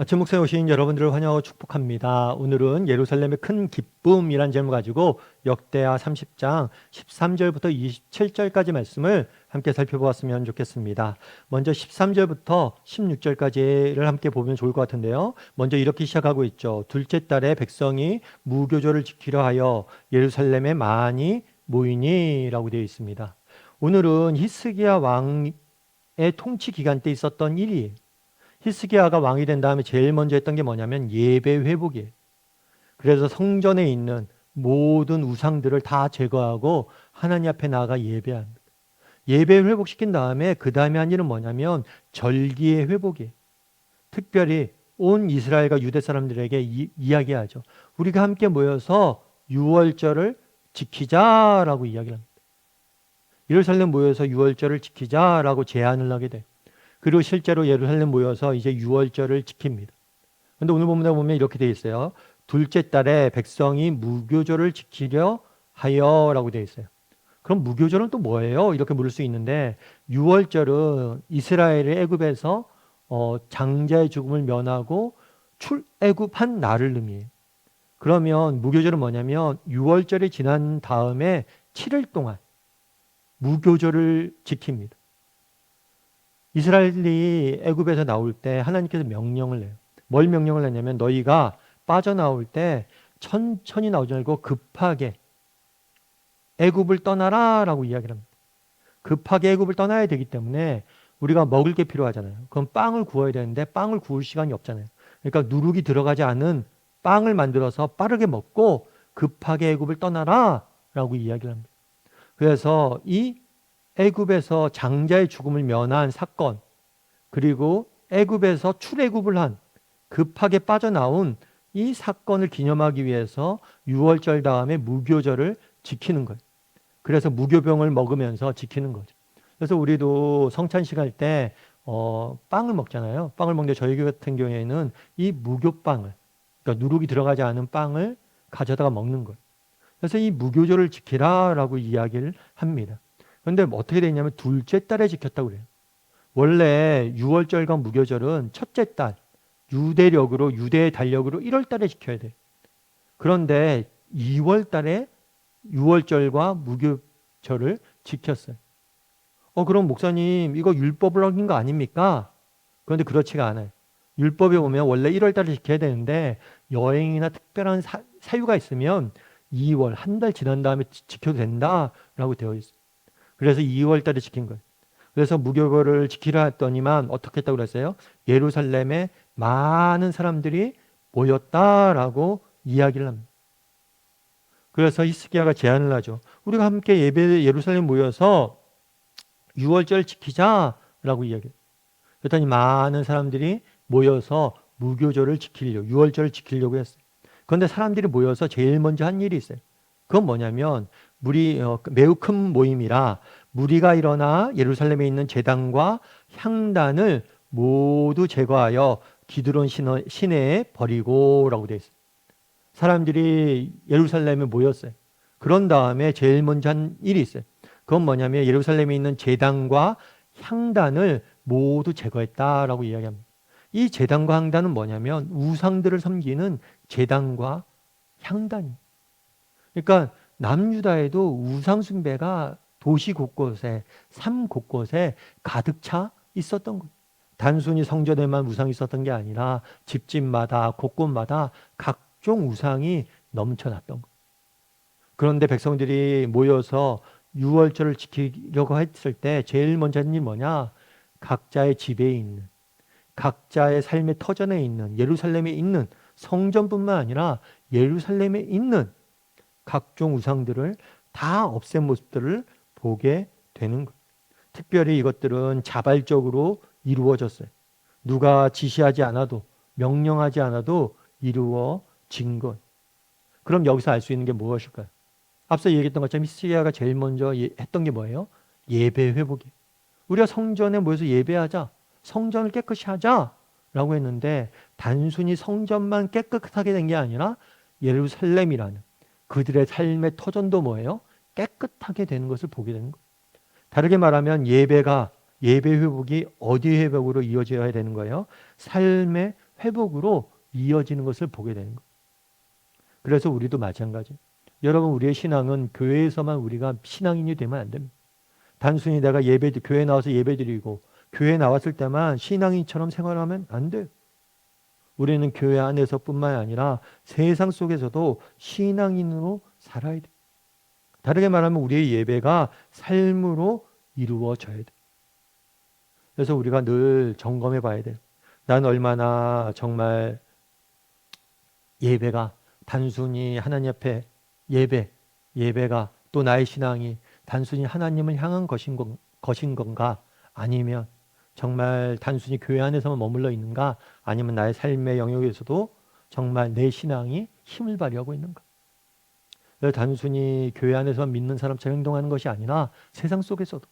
아침 목소에 오신 여러분들을 환영하고 축복합니다. 오늘은 예루살렘의 큰 기쁨이란 제목을 가지고 역대하 30장 13절부터 27절까지 말씀을 함께 살펴보았으면 좋겠습니다. 먼저 13절부터 16절까지를 함께 보면 좋을 것 같은데요. 먼저 이렇게 시작하고 있죠. 둘째 달에 백성이 무교절을 지키려 하여 예루살렘에 많이 모이니 라고 되어 있습니다. 오늘은 히스기야 왕의 통치 기간 때 있었던 일이에요. 히스기야가 왕이 된 다음에 제일 먼저 했던 게 뭐냐면 예배 회복이에요. 그래서 성전에 있는 모든 우상들을 다 제거하고 하나님 앞에 나아가 예배합니다. 예배를 회복시킨 다음에 그 다음에 한 일은 뭐냐면 절기의 회복이에요. 특별히 온 이스라엘과 유대 사람들에게 이야기하죠. 우리가 함께 모여서 유월절을 지키자라고 이야기를 합니다. 예루살렘 모여서 유월절을 지키자라고 제안을 하게 돼요. 그리고 실제로 예루살렘 모여서 이제 유월절을 지킵니다. 그런데 오늘 본문에 보면 이렇게 되어 있어요. 둘째 달에 백성이 무교절을 지키려 하여라고 되어 있어요. 그럼 무교절은 또 뭐예요? 이렇게 물을 수 있는데 유월절은 이스라엘의 애굽에서 장자의 죽음을 면하고 출애굽한 날을 의미해요. 그러면 무교절은 뭐냐면 유월절이 지난 다음에 7일 동안 무교절을 지킵니다. 이스라엘이 애굽에서 나올 때 하나님께서 명령을 내요. 뭘 명령을 내냐면 너희가 빠져나올 때 천천히 나오지 말고 급하게 애굽을 떠나라 라고 이야기를 합니다. 급하게 애굽을 떠나야 되기 때문에 우리가 먹을 게 필요하잖아요. 그럼 빵을 구워야 되는데 빵을 구울 시간이 없잖아요. 그러니까 누룩이 들어가지 않은 빵을 만들어서 빠르게 먹고 급하게 애굽을 떠나라 라고 이야기를 합니다. 그래서 이 애굽에서 장자의 죽음을 면한 사건, 그리고 애굽에서 출애굽을 한 급하게 빠져나온 이 사건을 기념하기 위해서 유월절 다음에 무교절을 지키는 거예요. 그래서 무교병을 먹으면서 지키는 거죠. 그래서 우리도 성찬식 할 때 빵을 먹잖아요. 빵을 먹는데 저희 교회 같은 경우에는 이 무교빵을, 그러니까 누룩이 들어가지 않은 빵을 가져다가 먹는 거예요. 그래서 이 무교절을 지키라라고 이야기를 합니다. 그런데 어떻게 되냐면 둘째 달에 지켰다고 그래요. 원래 유월절과 무교절은 첫째 달, 유대력으로, 유대의 달력으로 1월 달에 지켜야 돼요. 그런데 2월 달에 유월절과 무교절을 지켰어요. 그럼 목사님, 이거 율법을 어긴 거 아닙니까? 그런데 그렇지가 않아요. 율법에 보면 원래 1월 달에 지켜야 되는데 여행이나 특별한 사유가 있으면 2월, 한 달 지난 다음에 지켜도 된다라고 되어 있어요. 그래서 2월 달에 지킨 거예요. 그래서 무교절을 지키라 했더니만 어떻게 했다고 그랬어요? 예루살렘에 많은 사람들이 모였다라고 이야기를 합니다. 그래서 히스기야가 제안을 하죠. 우리가 함께 예루살렘 모여서 6월절 지키자라고 이야기해요. 그랬더니 많은 사람들이 모여서 무교절을 지키려고, 6월절을 지키려고 했어요. 그런데 사람들이 모여서 제일 먼저 한 일이 있어요. 그건 뭐냐면 매우 큰 모임이라 무리가 일어나 예루살렘에 있는 제단과 향단을 모두 제거하여 기드론 시내에 버리고라고 되어 있어요. 사람들이 예루살렘에 모였어요. 그런 다음에 제일 먼저 한 일이 있어요. 그건 뭐냐면 예루살렘에 있는 제단과 향단을 모두 제거했다라고 이야기합니다. 이 제단과 향단은 뭐냐면 우상들을 섬기는 제단과 향단이에요. 그러니까 남유다에도 우상 숭배가 도시 곳곳에, 삶 곳곳에 가득 차 있었던 거예요. 단순히 성전에만 우상이 있었던 게 아니라 집집마다 곳곳마다 각종 우상이 넘쳐났던 거예요. 그런데 백성들이 모여서 유월절을 지키려고 했을 때 제일 먼저 한 일이 뭐냐? 각자의 집에 있는, 각자의 삶의 터전에 있는, 예루살렘에 있는 성전뿐만 아니라 예루살렘에 있는 각종 우상들을 다 없앤 모습들을 보게 되는 거예요. 특별히 이것들은 자발적으로 이루어졌어요. 누가 지시하지 않아도, 명령하지 않아도 이루어진 것. 그럼 여기서 알 수 있는 게 무엇일까요? 앞서 얘기했던 것처럼 히스기야가 제일 먼저 했던 게 뭐예요? 예배 회복이에요. 우리가 성전에 모여서 예배하자, 성전을 깨끗이 하자라고 했는데 단순히 성전만 깨끗하게 된 게 아니라 예루살렘이라는 그들의 삶의 터전도 뭐예요? 깨끗하게 되는 것을 보게 되는 거예요. 다르게 말하면 예배 회복이 어디 회복으로 이어져야 되는 거예요? 삶의 회복으로 이어지는 것을 보게 되는 거예요. 그래서 우리도 마찬가지. 여러분, 우리의 신앙은 교회에서만 우리가 신앙인이 되면 안 됩니다. 단순히 내가 교회 나와서 예배드리고 교회 나왔을 때만 신앙인처럼 생활하면 안 돼요. 우리는 교회 안에서뿐만 아니라 세상 속에서도 신앙인으로 살아야 돼. 다르게 말하면 우리의 예배가 삶으로 이루어져야 돼. 그래서 우리가 늘 점검해 봐야 돼요. 난 얼마나 정말 예배가 단순히 하나님 앞에 예배가 또 나의 신앙이 단순히 하나님을 향한 것인 건가? 아니면 정말 단순히 교회 안에서만 머물러 있는가? 아니면 나의 삶의 영역에서도 정말 내 신앙이 힘을 발휘하고 있는가? 단순히 교회 안에서 믿는 사람처럼 행동하는 것이 아니라 세상 속에서도,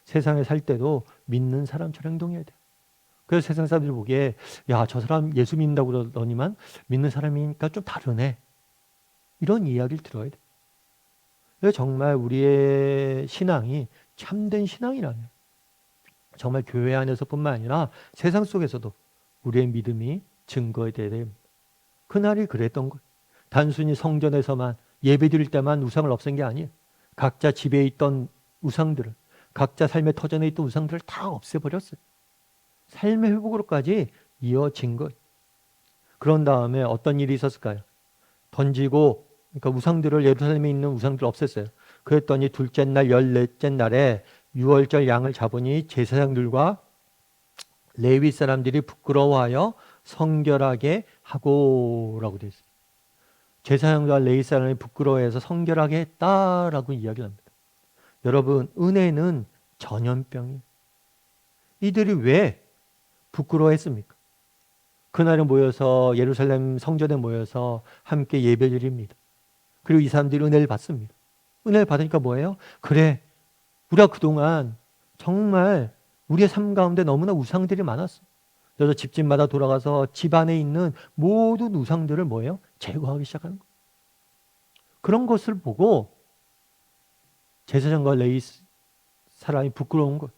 세상에 살 때도 믿는 사람처럼 행동해야 돼요. 그래서 세상 사람들이 보기에 야, 저 사람 예수 믿는다고 그러더니만 믿는 사람이니까 좀 다르네. 이런 이야기를 들어야 돼요. 그래서 정말 우리의 신앙이 참된 신앙이라면 정말 교회 안에서뿐만 아니라 세상 속에서도 우리의 믿음이 증거돼야 됩니다. 그날이 그랬던 거예요. 단순히 성전에서만 예배드릴 때만 우상을 없앤 게 아니에요. 각자 집에 있던 우상들을, 각자 삶의 터전에 있던 우상들을 다 없애버렸어요. 삶의 회복으로까지 이어진 거예요. 그런 다음에 어떤 일이 있었을까요? 던지고, 그러니까 우상들을, 예루살렘에 있는 우상들을 없앴어요. 그랬더니 둘째 날 14째 날에 유월절 양을 잡으니 제사장들과 레위 사람들이 부끄러워하여 성결하게 하고라고 되어 있어요. 제사장과 레위 사람이 부끄러워해서 성결하게 했다라고 이야기를 합니다. 여러분, 은혜는 전염병이에요. 이들이 왜 부끄러워했습니까? 그날에 모여서 예루살렘 성전에 모여서 함께 예배드립니다. 그리고 이 사람들이 은혜를 받습니다. 은혜를 받으니까 뭐예요? 그래, 우리가 그동안 정말 우리의 삶 가운데 너무나 우상들이 많았어. 그래서 집집마다 돌아가서 집 안에 있는 모든 우상들을 뭐예요? 제거하기 시작하는 거예요. 그런 것을 보고 제사장과 레위 사람이 부끄러운 거예요.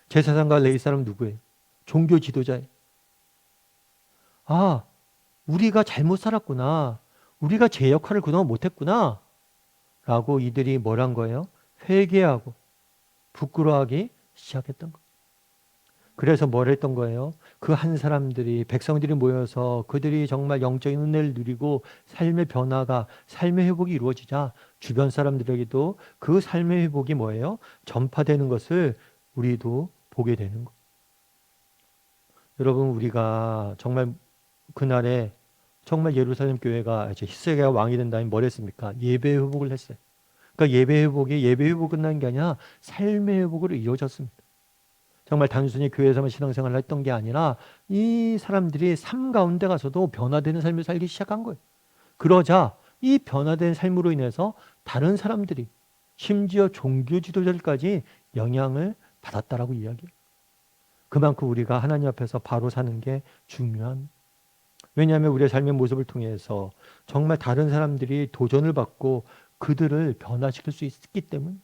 제사장과 레위 사람은 누구예요? 종교 지도자예요. 아, 우리가 잘못 살았구나. 우리가 제 역할을 그동안 못했구나. 라고 이들이 뭘 한 거예요? 회개하고 부끄러워하기 시작했던 거예요. 그래서 뭘 했던 거예요? 그 한 사람들이, 백성들이 모여서 그들이 정말 영적인 은혜를 누리고 삶의 변화가, 삶의 회복이 이루어지자 주변 사람들에게도 그 삶의 회복이 뭐예요? 전파되는 것을 우리도 보게 되는 거예요. 여러분, 우리가 정말 그날에 정말 예루살렘 교회가 이제 히스기야가 왕이 된다면 뭘 했습니까? 예배 회복을 했어요. 그러니까 예배 회복이 끝난 게 아니라 삶의 회복으로 이루어졌습니다. 정말 단순히 교회에서만 신앙생활을 했던 게 아니라 이 사람들이 삶 가운데 가서도 변화되는 삶을 살기 시작한 거예요. 그러자 이 변화된 삶으로 인해서 다른 사람들이, 심지어 종교 지도자들까지 영향을 받았다라고 이야기해요. 그만큼 우리가 하나님 앞에서 바로 사는 게 중요한. 왜냐하면 우리의 삶의 모습을 통해서 정말 다른 사람들이 도전을 받고 그들을 변화시킬 수 있기 때문에.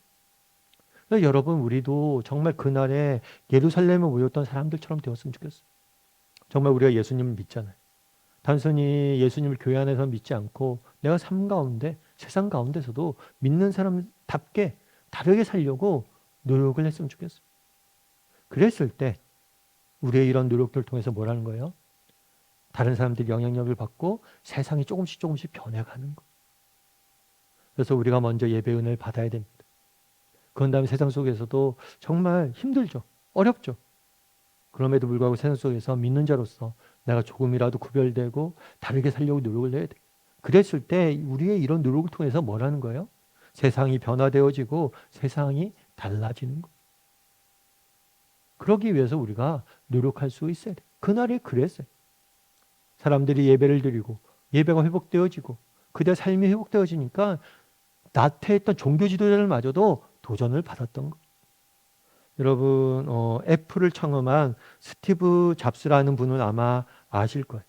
여러분, 우리도 정말 그날에 예루살렘에 모였던 사람들처럼 되었으면 좋겠어요. 정말 우리가 예수님을 믿잖아요. 단순히 예수님을 교회 안에서 믿지 않고 내가 삶 가운데, 세상 가운데서도 믿는 사람답게 다르게 살려고 노력을 했으면 좋겠어요. 그랬을 때 우리의 이런 노력들을 통해서 뭘 하는 거예요? 다른 사람들이 영향력을 받고 세상이 조금씩 변해가는 거. 그래서 우리가 먼저 예배 은혜를 받아야 됩니다. 그런 다음에 세상 속에서도 정말 힘들죠. 어렵죠. 그럼에도 불구하고 세상 속에서 믿는 자로서 내가 조금이라도 구별되고 다르게 살려고 노력을 해야 돼. 그랬을 때 우리의 이런 노력을 통해서 뭘 하는 거예요? 세상이 변화되어지고 세상이 달라지는 거. 그러기 위해서 우리가 노력할 수 있어야 돼. 그날이 그랬어요. 사람들이 예배를 드리고 예배가 회복되어지고 그들의 삶이 회복되어지니까 나태했던 종교 지도자들마저도 도전을 받았던 거. 여러분, 애플을 창업한 스티브 잡스라는 분은 아마 아실 거예요.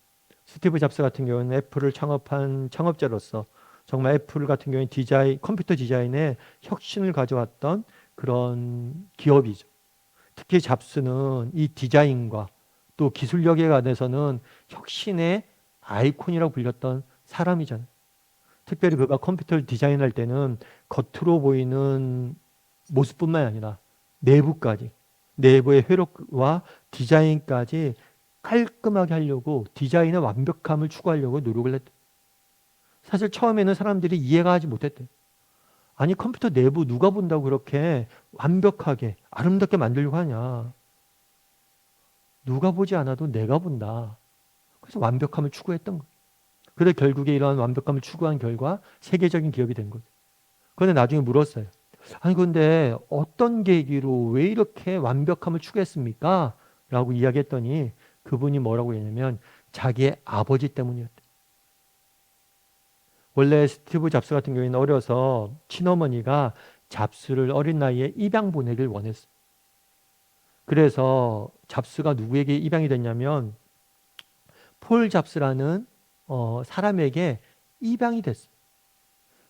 스티브 잡스 같은 경우는 애플을 창업한 창업자로서 정말 애플 같은 경우는 컴퓨터 디자인에 혁신을 가져왔던 그런 기업이죠. 특히 잡스는 이 디자인과 또 기술력에 관해서는 혁신의 아이콘이라고 불렸던 사람이잖아요. 특별히 그가 컴퓨터를 디자인할 때는 겉으로 보이는 모습뿐만 아니라 내부까지, 내부의 회로와 디자인까지 깔끔하게 하려고 디자인의 완벽함을 추구하려고 노력을 했대. 사실 처음에는 사람들이 이해가 하지 못했대. 아니 컴퓨터 내부 누가 본다고 그렇게 완벽하게 아름답게 만들려고 하냐. 누가 보지 않아도 내가 본다. 그래서 완벽함을 추구했던 거예요. 그래 결국에 이러한 완벽함을 추구한 결과 세계적인 기업이 된 거죠. 그런데 나중에 물었어요. 아니 근데 어떤 계기로 왜 이렇게 완벽함을 추구했습니까? 라고 이야기했더니 그분이 뭐라고 했냐면 자기의 아버지 때문이었대. 원래 스티브 잡스 같은 경우에는 어려서 친어머니가 잡스를 어린 나이에 입양 보내길 원했어요. 그래서 잡스가 누구에게 입양이 됐냐면 폴 잡스라는 사람에게 입양이 됐어요.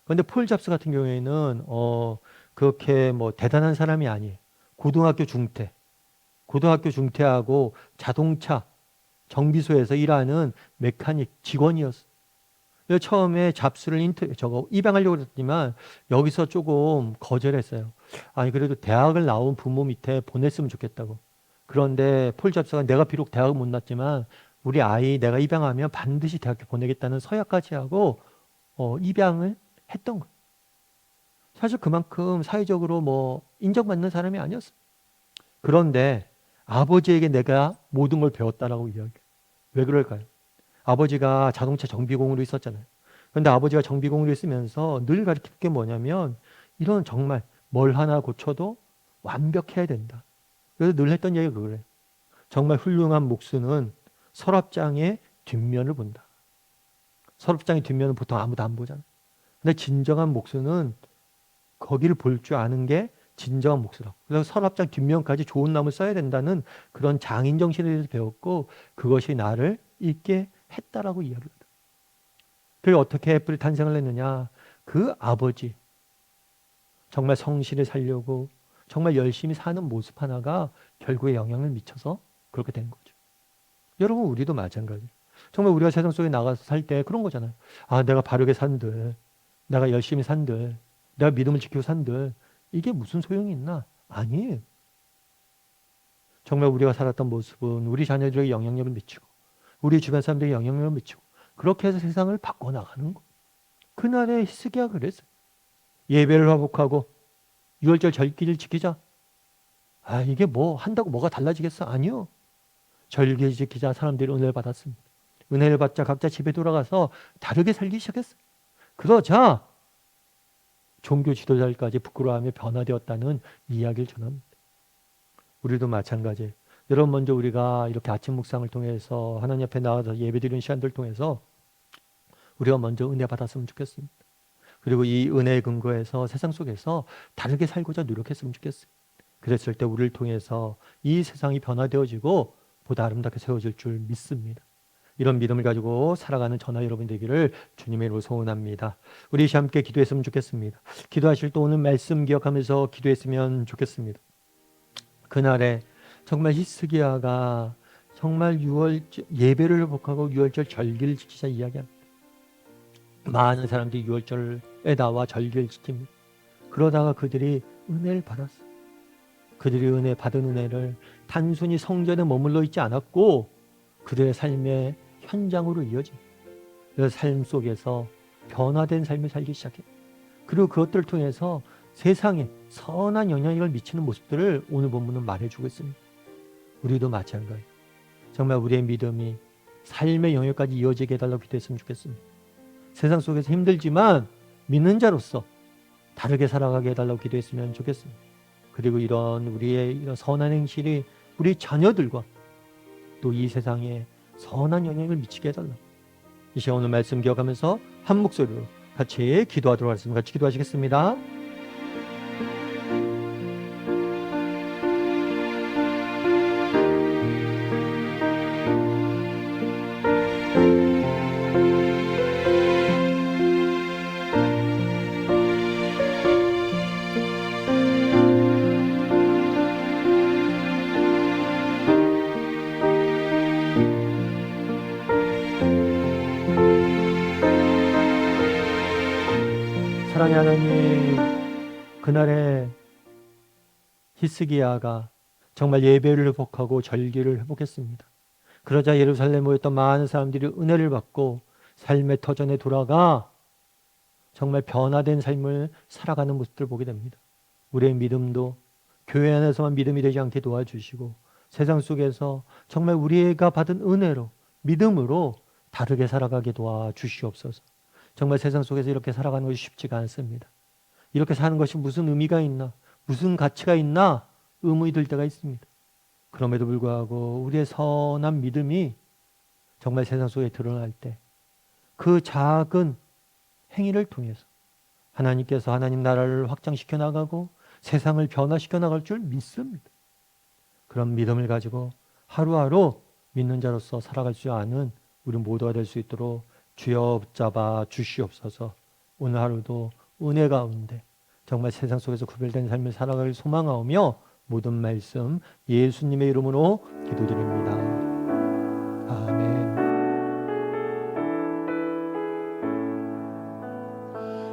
그런데 폴 잡스 같은 경우에는 그렇게 뭐 대단한 사람이 아니에요. 고등학교 중퇴하고 자동차 정비소에서 일하는 메카닉 직원이었어요. 그래서 처음에 잡스를 입양하려고 했지만 여기서 조금 거절했어요. 아니 그래도 대학을 나온 부모 밑에 보냈으면 좋겠다고. 그런데 폴 잡스가 내가 비록 대학을 못 나왔지만 우리 아이 내가 입양하면 반드시 대학교 보내겠다는 서약까지 하고 입양을 했던 거예요. 사실 그만큼 사회적으로 뭐 인정받는 사람이 아니었어요. 그런데 아버지에게 내가 모든 걸 배웠다라고 이야기해요. 왜 그럴까요? 아버지가 자동차 정비공으로 있었잖아요. 그런데 아버지가 정비공으로 있으면서 늘 가르칠 게 뭐냐면 이런 정말 뭘 하나 고쳐도 완벽해야 된다. 그래서 늘 했던 얘기가 그거예요. 정말 훌륭한 목수는 서랍장의 뒷면을 본다. 서랍장의 뒷면은 보통 아무도 안 보잖아요. 근데 진정한 목수는 거기를 볼 줄 아는 게 진정한 목수라고. 그래서 서랍장 뒷면까지 좋은 나무를 써야 된다는 그런 장인 정신에 대해서 배웠고 그것이 나를 있게 했다라고 이야기합니다. 그리고 어떻게 애플이 탄생을 했느냐. 그 아버지 정말 성실히 살려고 정말 열심히 사는 모습 하나가 결국에 영향을 미쳐서 그렇게 된 거죠. 여러분 우리도 마찬가지예요. 정말 우리가 세상 속에 나가서 살 때 그런 거잖아요. 아 내가 바르게 산들, 내가 열심히 산들, 내가 믿음을 지키고 산들 이게 무슨 소용이 있나? 아니에요. 정말 우리가 살았던 모습은 우리 자녀들에게 영향력을 미치고 우리 주변 사람들에게 영향력을 미치고 그렇게 해서 세상을 바꿔나가는 거. 그날의 히스기야가 그랬어요. 예배를 회복하고 유월절 절기를 지키자. 아 이게 뭐 한다고 뭐가 달라지겠어? 아니요. 절기 지키자 사람들이 은혜를 받았습니다. 은혜를 받자 각자 집에 돌아가서 다르게 살기 시작했어요. 그러자 종교 지도자들까지 부끄러워하며 변화되었다는 이야기를 전합니다. 우리도 마찬가지예요. 여러분 먼저 우리가 이렇게 아침 묵상을 통해서 하나님 앞에 나와서 예배드리는 시간들을 통해서 우리가 먼저 은혜 받았으면 좋겠습니다. 그리고 이 은혜의 근거에서 세상 속에서 다르게 살고자 노력했으면 좋겠어요. 그랬을 때 우리를 통해서 이 세상이 변화되어지고 보다 아름답게 세워질 줄 믿습니다. 이런 믿음을 가지고 살아가는 저나 여러분 되기를 주님의 이름으로 소원합니다. 우리 함께 기도했으면 좋겠습니다. 기도하실 때 오늘 말씀 기억하면서 기도했으면 좋겠습니다. 그날에 정말 히스기야가 정말 예배를 회복하고 유월절 절기를 지키자 이야기합니다. 많은 사람들이 유월절에 나와 절기를 지킵니다. 그러다가 그들이 은혜를 받았어요. 그들이 받은 은혜를 단순히 성전에 머물러 있지 않았고 그들의 삶의 현장으로 이어집니다. 그래서 삶 속에서 변화된 삶을 살기 시작해요. 그리고 그것들을 통해서 세상에 선한 영향력을 미치는 모습들을 오늘 본문은 말해주고 있습니다. 우리도 마찬가지. 정말 우리의 믿음이 삶의 영역까지 이어지게 해달라고 기도했으면 좋겠습니다. 세상 속에서 힘들지만 믿는 자로서 다르게 살아가게 해달라고 기도했으면 좋겠습니다. 그리고 이런 우리의 이런 선한 행실이 우리 자녀들과 또 이 세상에 선한 영향을 미치게 해달라. 이 시간 오늘 말씀 기억하면서 한 목소리로 같이 기도하도록 하겠습니다. 같이 기도하시겠습니다. 사랑의 하나님, 그날에 히스기야가 정말 예배를 회복하고 절기를 회복했습니다. 그러자 예루살렘에 모였던 많은 사람들이 은혜를 받고 삶의 터전에 돌아가 정말 변화된 삶을 살아가는 모습들을 보게 됩니다. 우리의 믿음도 교회 안에서만 믿음이 되지 않게 도와주시고 세상 속에서 정말 우리가 받은 은혜로 믿음으로 다르게 살아가게 도와주시옵소서. 정말 세상 속에서 이렇게 살아가는 것이 쉽지가 않습니다. 이렇게 사는 것이 무슨 의미가 있나, 무슨 가치가 있나 의문이 들 때가 있습니다. 그럼에도 불구하고 우리의 선한 믿음이 정말 세상 속에 드러날 때 그 작은 행위를 통해서 하나님께서 하나님 나라를 확장시켜 나가고 세상을 변화시켜 나갈 줄 믿습니다. 그런 믿음을 가지고 하루하루 믿는 자로서 살아갈 수 아는 우리 모두가 될 수 있도록 주여 붙잡아 주시옵소서. 오늘 하루도 은혜 가운데 정말 세상 속에서 구별된 삶을 살아갈 소망하오며 모든 말씀 예수님의 이름으로 기도드립니다. 아멘.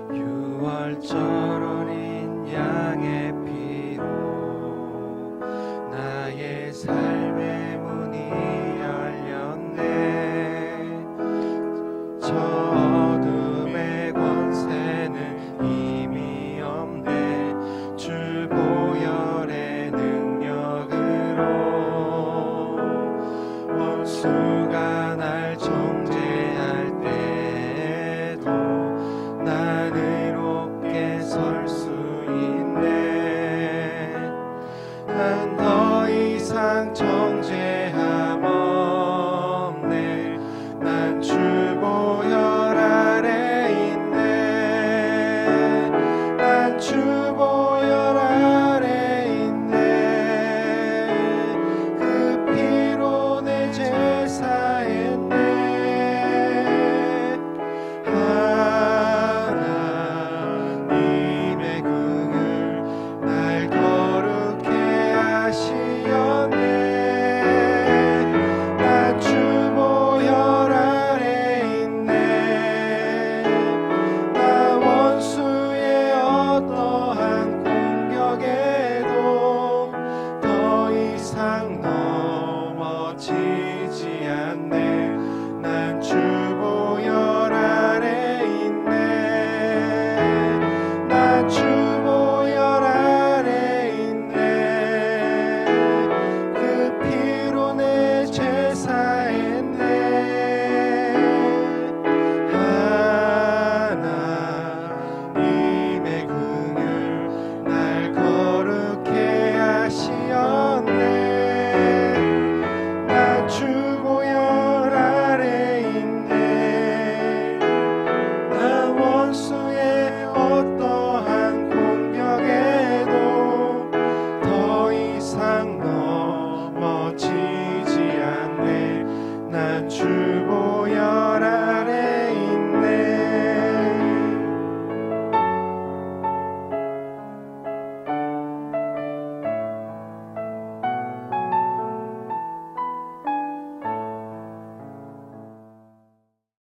6월절 어린 양